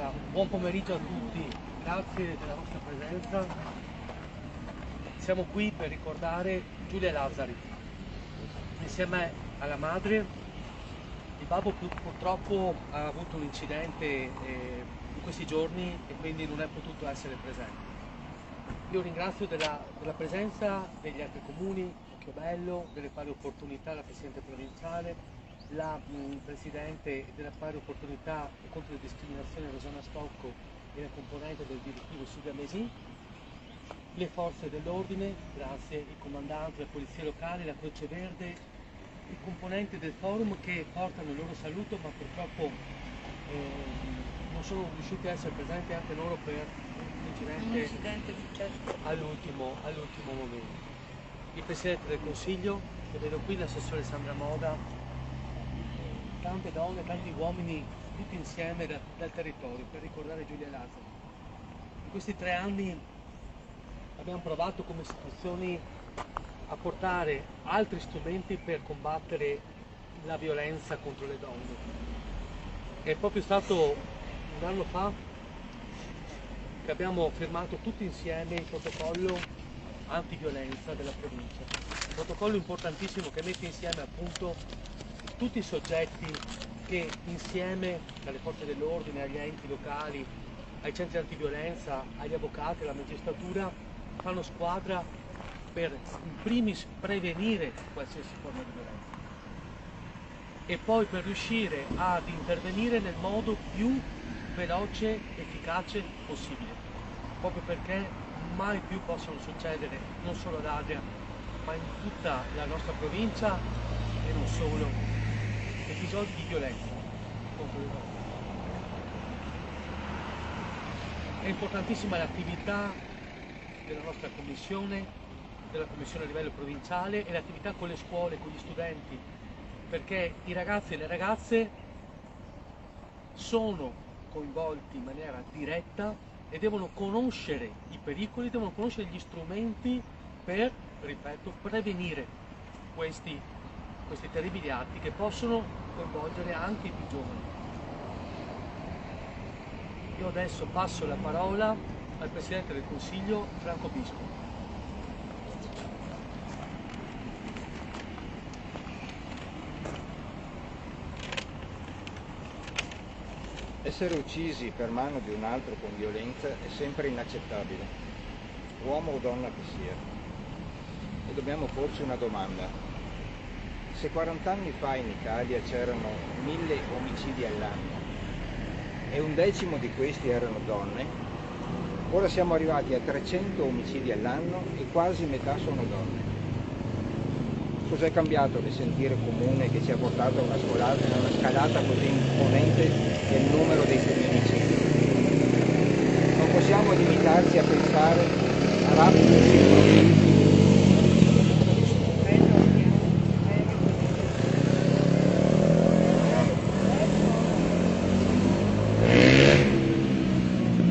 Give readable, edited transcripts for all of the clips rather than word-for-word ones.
Allora, buon pomeriggio a tutti, grazie della vostra presenza. Siamo qui per ricordare Giulia Lazzari. Insieme alla madre, il babbo purtroppo ha avuto un incidente in questi giorni e quindi non è potuto essere presente. Io ringrazio della presenza degli altri comuni, Occhiobello, delle pari opportunità, la Presidente provinciale, la Presidente della pari opportunità e contro le discriminazioni Rosana Stocco e la componente del direttivo Silvia Mesì, le forze dell'ordine, grazie, i comandanti, la polizia locale, la Croce Verde, i componenti del forum che portano il loro saluto, ma purtroppo non sono riusciti a essere presenti anche loro per l'incidente all'ultimo momento. Il Presidente del Consiglio, che vedo qui, l'assessore Sandra Moda, tante donne, tanti uomini tutti insieme dal territorio per ricordare Giulia Lazzari. In questi 3 anni abbiamo provato come istituzioni a portare altri strumenti per combattere la violenza contro le donne. È proprio stato un anno fa che abbiamo firmato tutti insieme il protocollo antiviolenza della provincia. Un protocollo importantissimo che mette insieme appunto tutti i soggetti che insieme, dalle forze dell'ordine, agli enti locali, ai centri antiviolenza, agli avvocati, alla magistratura, fanno squadra per in primis prevenire qualsiasi forma di violenza e poi per riuscire ad intervenire nel modo più veloce, efficace possibile, proprio perché mai più possono succedere, non solo ad Adria, ma in tutta la nostra provincia e non solo, episodi di violenza contro le donne. È importantissima l'attività della nostra commissione, della commissione a livello provinciale, e l'attività con le scuole, con gli studenti, perché i ragazzi e le ragazze sono coinvolti in maniera diretta e devono conoscere i pericoli, devono conoscere gli strumenti per, ripeto, prevenire questi terribili atti che possono coinvolgere anche i più giovani. Io adesso passo la parola al Presidente del Consiglio, Franco Bisco. Essere uccisi per mano di un altro con violenza è sempre inaccettabile, uomo o donna che sia. E dobbiamo porci una domanda. Se 40 anni fa in Italia c'erano 1000 omicidi all'anno e 1/10 di questi erano donne, ora siamo arrivati a 300 omicidi all'anno e quasi metà sono donne. Cos'è cambiato nel sentire comune che ci ha portato a una scalata così imponente del numero dei femminicidi? Non possiamo limitarci a pensare a rapidi.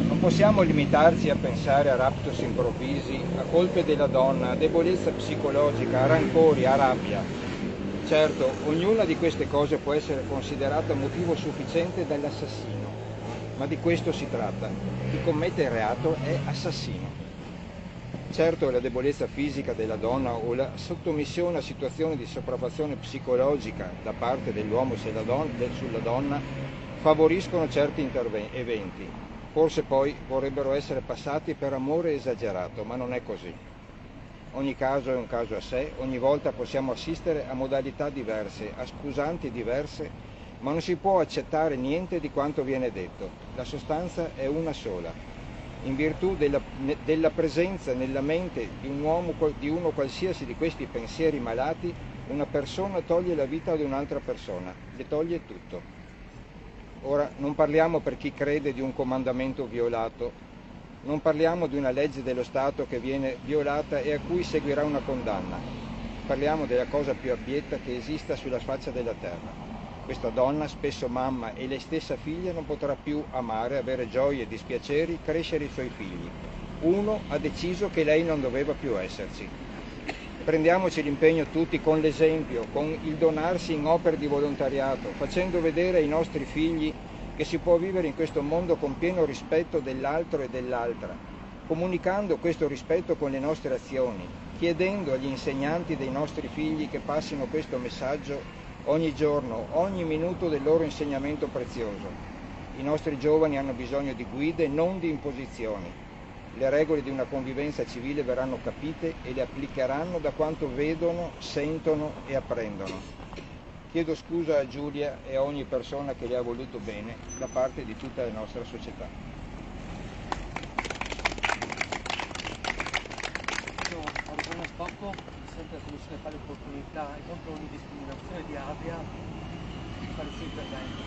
Non possiamo limitarci a pensare a raptus improvvisi, a colpe della donna, a debolezza psicologica, a rancori, a rabbia. Certo, ognuna di queste cose può essere considerata motivo sufficiente dall'assassino, ma di questo si tratta. Chi commette il reato è assassino. Certo, la debolezza fisica della donna o la sottomissione a situazioni di sopraffazione psicologica da parte dell'uomo sulla donna favoriscono certi eventi. Forse poi vorrebbero essere passati per amore esagerato, ma non è così. Ogni caso è un caso a sé, ogni volta possiamo assistere a modalità diverse, a scusanti diverse, ma non si può accettare niente di quanto viene detto. La sostanza è una sola. In virtù della presenza nella mente di un uomo, di uno qualsiasi di questi pensieri malati, una persona toglie la vita ad un'altra persona, le toglie tutto. Ora, non parliamo per chi crede di un comandamento violato, non parliamo di una legge dello Stato che viene violata e a cui seguirà una condanna. Parliamo della cosa più abietta che esista sulla faccia della terra. Questa donna, spesso mamma e lei stessa figlia, non potrà più amare, avere gioie e dispiaceri, crescere i suoi figli. Uno ha deciso che lei non doveva più esserci. Prendiamoci l'impegno tutti con l'esempio, con il donarsi in opere di volontariato, facendo vedere ai nostri figli che si può vivere in questo mondo con pieno rispetto dell'altro e dell'altra, comunicando questo rispetto con le nostre azioni, chiedendo agli insegnanti dei nostri figli che passino questo messaggio ogni giorno, ogni minuto del loro insegnamento prezioso. I nostri giovani hanno bisogno di guide, non di imposizioni. Le regole di una convivenza civile verranno capite e le applicheranno da quanto vedono, sentono e apprendono. Chiedo scusa a Giulia e a ogni persona che le ha voluto bene da parte di tutta la nostra società. Io ho buono spocco, sempre la Commissione Pari Opportunità e contro ogni discriminazione di Adria, di fare il suo intervento.